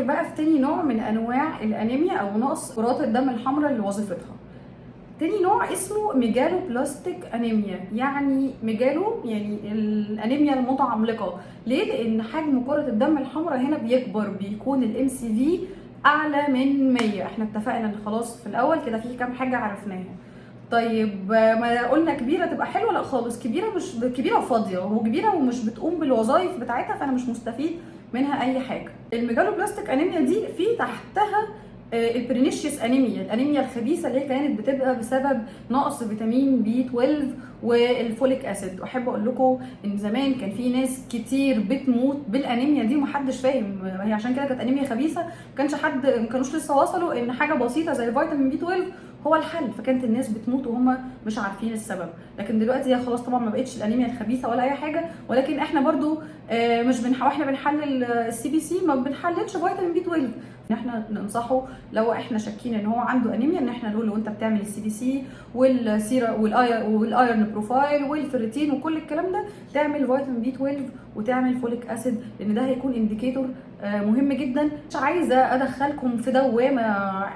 بقى في تاني نوع من انواع الانيميا او نقص كرات الدم الحمراء اللي وظيفتها. تاني نوع اسمه ميجالو بلاستيك انيميا. يعني ميجالو يعني الانيميا المتعمقه. ليه؟ لان حجم كره الدم الحمراء هنا بيكبر، بيكون الام سي في اعلى من 100. احنا اتفقنا ان خلاص في الاول كده في كام حاجه عرفناها. طيب ما قلنا كبيره تبقى حلوه؟ لا خالص، كبيره مش كبيره وفاضيه، وكبيره ومش بتقوم بالوظائف بتاعتها، فانا مش مستفيد منها اي حاجه. الميجالو بلاستيك انيميا دي في تحتها البرينيشيوس انيميا، الانيميا الخبيثه اللي هي كانت بتبقى بسبب نقص فيتامين بي 12 والفوليك اسيد. واحب اقول لكم ان زمان كان في ناس كتير بتموت بالانيميا دي ومحدش فاهم هي عشان كده كانت انيميا خبيثه. ما كانوش لسه وصلوا ان حاجه بسيطه زي الفيتامين بي 12 هو الحل، فكانت الناس بتموت وهم مش عارفين السبب. لكن دلوقتي هي خلاص طبعا ما بقتش الانيميا الخبيثه ولا اي حاجه، ولكن احنا برضو مش احنا بنحلل السي بي سي، ما بنحللش فيتامين بي 12. ان احنا ننصحه لو احنا شاكين ان هو عنده انيميا ان احنا نقول له انت بتعمل السي بي سي والسيرا والايرن بروفايل والفيريتين وكل الكلام ده، تعمل فيتامين بي 12 وتعمل فوليك اسيد، لان ده هيكون انديكيتور مهم جدا. مش عايزه ادخلكم في دوامه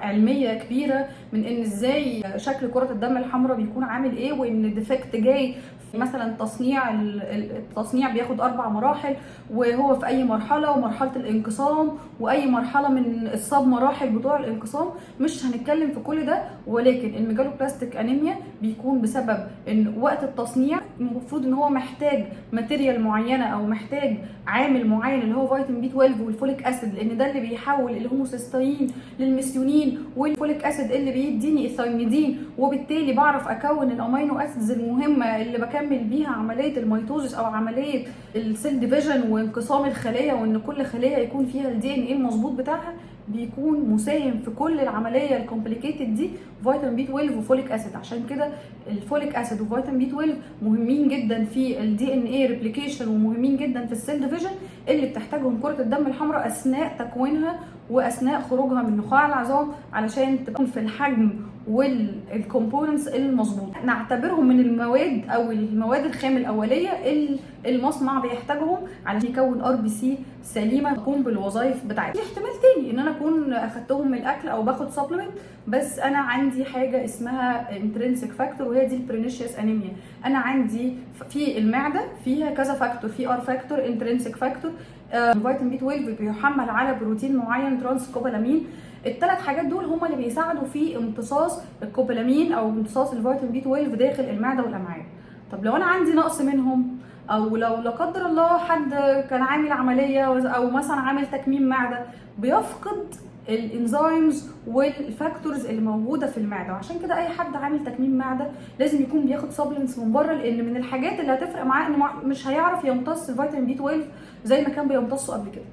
علميه كبيره من ان ازاي شكل كره الدم الحمراء بيكون عامل ايه، وان الديفكت جاي مثلا التصنيع بياخد 4 مراحل، وهو في اي مرحله، ومرحله الانقسام واي مرحله من السب مراحل بتوع الانقسام. مش هنتكلم في كل ده، ولكن الميجالو بلاستيك انيميا بيكون بسبب ان وقت التصنيع المفروض ان هو محتاج ماتيريال معينه او محتاج عامل معين اللي هو فيتامين بي 12 والفوليك اسيد، لان ده اللي بيحول الهوموسيستين للميثيونين، والفوليك اسيد اللي بيديني الثايميدين، وبالتالي بعرف اكون الامينو اسيدز المهمه اللي بكمل بيها عمليه الميتوزيس او عمليه السيل ديفيجن وانقسام الخليه، وان كل خليه يكون فيها الدي ان ايه المظبوط بتاعها. بيكون مساهم في كل العمليه الكومبليكيتد دي فيتامين بي 12 وفوليك اسيد. عشان كده الفوليك اسيد وفيتامين بي 12 مهمين جدا في الدي ان ايه ريبليكيشن، ومهمين جدا في السيل ديفيجن اللي بتحتاجهم كره الدم الحمراء اثناء تكوينها واثناء خروجها من نخاع العظام، علشان تكون في الحجم والكومبوننتس المظبوط. نعتبرهم من المواد او المواد الخام الاوليه اللي المصنع بيحتاجهم علشان يكون ار بي سي سليمه تقوم بالوظائف بتاعتها. في احتمال تاني ان انا اكون اخدتهم من الاكل او باخد سبلمنت، بس انا عندي حاجه اسمها انترنسيك فاكتور، وهي دي البرينيشيوس انيميا. انا عندي في المعده فيها كذا فاكتور، في ار فاكتور، انترنسيك فاكتور، فيتامين بي 12 بيحمل على بروتين معين ترانس كوبالامين. الثلاث حاجات دول هم اللي بيساعدوا في امتصاص الكوبالامين او امتصاص الفيتامين بي 12 داخل المعده والامعاء. طب لو انا عندي نقص منهم، او لو لا قدر الله حد كان عامل عمليه او مثلا عامل تكميم معده، بيفقد الانزيمز والفاكتورز اللي موجوده في المعده. وعشان كده اي حد عامل تكميم معده لازم يكون بياخد سبلمنتس من بره، لان من الحاجات اللي هتفرق معاه انه مش هيعرف يمتص الفيتامين بي 12 زي ما كان بيمتصه قبل كده.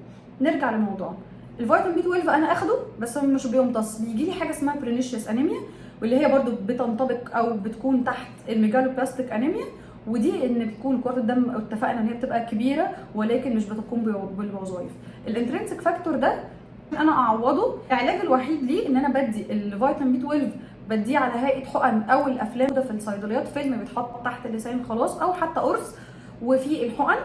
نرجع لموضوعنا. الفيتامين بي 12 انا اخده بس مش بيمتص، بيجي لي حاجه اسمها برينيشيوس انيميا، واللي هي برده بتنطبق او بتكون تحت الميجالو بلاستيك انيميا. ودي ان بتكون كرات الدم اتفقنا ان هي بتبقى كبيره ولكن مش بتقوم بالوظائف. الانترنسيك فاكتور ده انا اعوضه، العلاج الوحيد ليه ان انا بدي الفيتامين بي 12 بديه على هيئه حقن او الافلام ده في الصيدليات، فيلم بيتحط تحت اللسان خلاص، او حتى قرص وفي الحقن.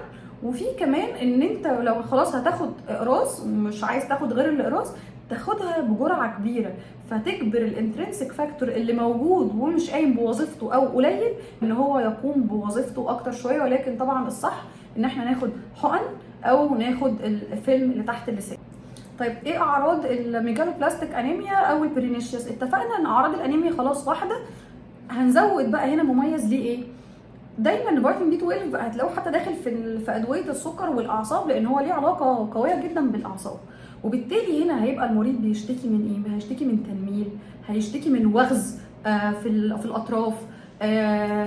وفي كمان ان انت لو خلاص هتاخد اقراص ومش عايز تاخد غير الاقراص، تاخدها بجرعه كبيره، فتجبر الانترنسيك فاكتور اللي موجود ومش قايم بوظيفته او قليل ان هو يقوم بوظيفته اكتر شويه. ولكن طبعا الصح ان احنا ناخد حقن او ناخد الفيلم اللي تحت اللسان. طيب ايه اعراض الميجالو بلاستيك انيميا او البرينيشيوس؟ اتفقنا ان اعراض الانيميا خلاص واحده، هنزود بقى هنا مميز ليه ايه؟ دايما الفيتامين بي 12 هتلاقوه حتى داخل في ادويه السكر والاعصاب، لان هو ليه علاقه قويه جدا بالاعصاب. وبالتالي هنا هيبقى المريض بيشتكي من ايه؟ هيشتكي من تنميل، هيشتكي من وغز في الاطراف.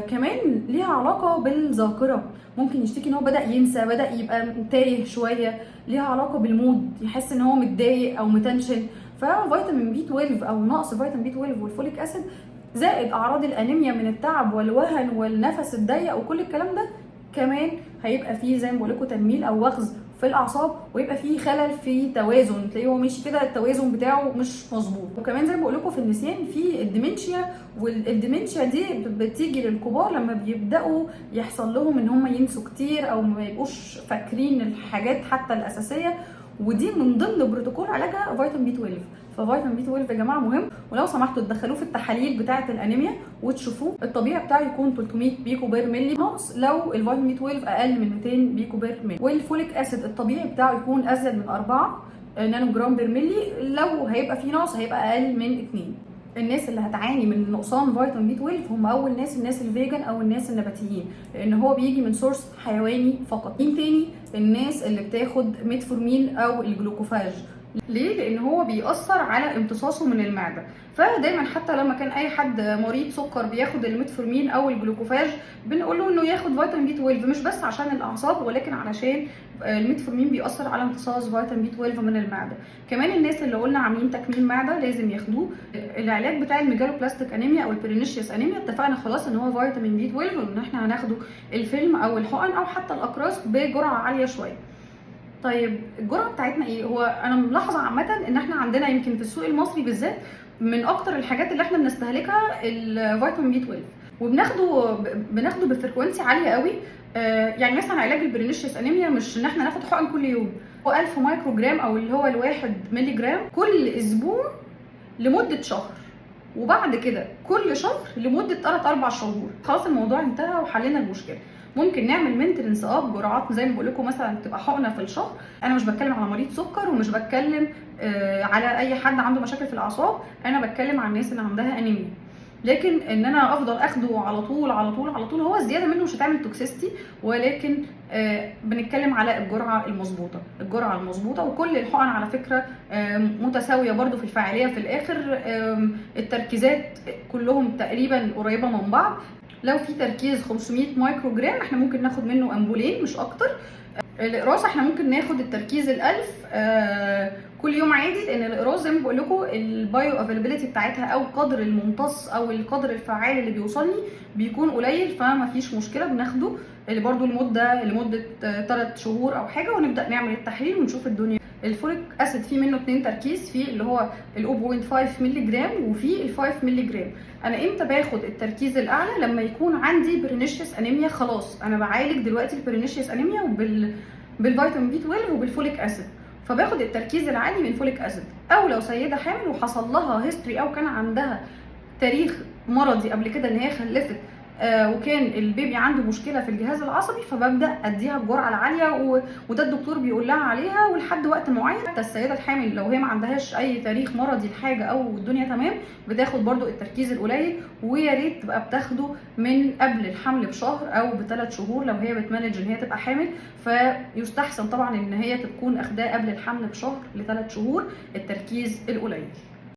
كمان ليها علاقه بالذاكره، ممكن يشتكي ان هو بدا ينسى، بدا يبقى تايه شويه. ليها علاقه بالمود، يحس ان هو متضايق او متنشن. ففيتامين بي 12 او نقص فيتامين بي 12 والفوليك اسيد زائد اعراض الانيميا من التعب والوهن والنفس الضيق وكل الكلام ده، كمان هيبقى فيه زي ما بقول لكم تنميل او وغز في الاعصاب، ويبقى فيه خلل في توازن، تلاقيه هو ماشي كده التوازن بتاعه مش مظبوط. وكمان زي ما بقول لكم في النسيان في الديمنشيا، والديمنشيا دي بتيجي للكبار لما بيبداوا يحصل لهم ان هم ينسوا كتير او ما يبقوش فاكرين الحاجات حتى الاساسيه. ودي من ضمن بروتوكول علاجها فيتامين بي 12. ففيتامين بي 12 يا جماعه مهم، ولو سمحتوا تدخلوه في التحاليل بتاعه الانيميا وتشوفوه. الطبيعي بتاعه يكون 300 بيكو بير ملي، ناقص لو الفيتامين بي 12 اقل من 200 بيكو بير ملي. والفوليك اسيد الطبيعي بتاعه يكون ازيد من 4 نانو جرام بير ملي، لو هيبقى فيه نقص هيبقى اقل من 2. الناس اللي هتعاني من نقصان فيتامين بي 12 هم اول ناس الناس الفيجن او الناس النباتيين، لان هو بيجي من سورس حيواني فقط. مين تاني؟ الناس اللي بتاخد ميتفورمين او الجلوكوفاج. ليه؟ لان هو بيأثر على امتصاصه من المعده. فدايما حتى لما كان اي حد مريض سكر بياخد الميتفورمين او الجلوكوفاج بنقول له انه ياخد فيتامين بي 12، مش بس عشان الاعصاب ولكن علشان الميتفورمين بيأثر على امتصاص فيتامين بي 12 من المعده. كمان الناس اللي قلنا عاملين تكميم معده لازم ياخدوه. العلاج بتاع الميجالوبلاستيك انيميا او البرينيشيوس انيميا اتفقنا خلاص ان هو فيتامين بي 12، وان احنا هناخده الفيلم او الحقن او حتى الاقراص بجرعه عاليه شويه. طيب الجرعه بتاعتنا ايه؟ هو انا ملاحظه عامه ان احنا عندنا يمكن في السوق المصري بالذات من اكتر الحاجات اللي احنا بنستهلكها الفيتامين بي 12، وبناخده بفريكونسي عاليه قوي. يعني مثلا علاج البرينيشيوس انيميا مش ان احنا ناخد حقن كل يوم، هو 1000 مايكرو جرام او اللي هو الواحد ملي جرام كل اسبوع لمده شهر، وبعد كده كل شهر لمده 3-4 شهور. خلاص الموضوع انتهى وحلينا المشكله. ممكن نعمل مينتنس بجرعات زي ما بقول لكم، مثلا تبقى حقنه في الشهر. انا مش بتكلم على مريض سكر ومش بتكلم على اي حد عنده مشاكل في الاعصاب، انا بتكلم على الناس اللي عندها انيميا. لكن ان انا افضل اخده على طول على طول على طول، هو الزياده منه مش هتعمل توكسيستي، ولكن بنتكلم على الجرعه المظبوطه. الجرعه المظبوطه، وكل الحقن على فكره متساويه برده في الفعاليه في الاخر. التركيزات كلهم تقريبا قريبه من بعض. لو في تركيز 500 مايكرو جرام احنا ممكن ناخد منه امبولين مش اكتر. الاقراص احنا ممكن ناخد التركيز ال1000 كل يوم عادي، لان الاقراص زي ما بقول لكم البايو افيلابيلتي بتاعتها او قدر الممتص او القدر الفعال اللي بيوصلني بيكون قليل، فما فيش مشكله بناخده برده لمده 3 شهور او حاجه، ونبدا نعمل التحليل ونشوف الدنيا. الفوليك اسيد فيه منه 2 تركيز، فيه اللي هو ال 0.5 مللي جرام وفيه ال 5 مللي جرام. انا امتى باخد التركيز الاعلى؟ لما يكون عندي برينيشيوس انيميا، خلاص انا بعالج دلوقتي البرينيشيوس انيميا بالفيتامين بي 12 وبالفوليك اسيد، فباخد التركيز العالي من فوليك اسيد. او لو سيده حامل وحصل لها هيستوري او كان عندها تاريخ مرضي قبل كده ان هي خلفت وكان البيبي عنده مشكله في الجهاز العصبي، فببدا اديها الجرعه العاليه وده الدكتور بيقول لها عليها ولحد وقت معين. حتى السيده الحامل لو هي ما عندهاش اي تاريخ مرضي لحاجه او الدنيا تمام بتاخد برده التركيز القليل، ويا ريت تبقى بتاخده من قبل الحمل بشهر او ب3 شهور لو هي بتمانج ان هي تبقى حامل. فيستحسن طبعا ان هي تكون اخداه قبل الحمل بشهر ل3 شهور التركيز القليل.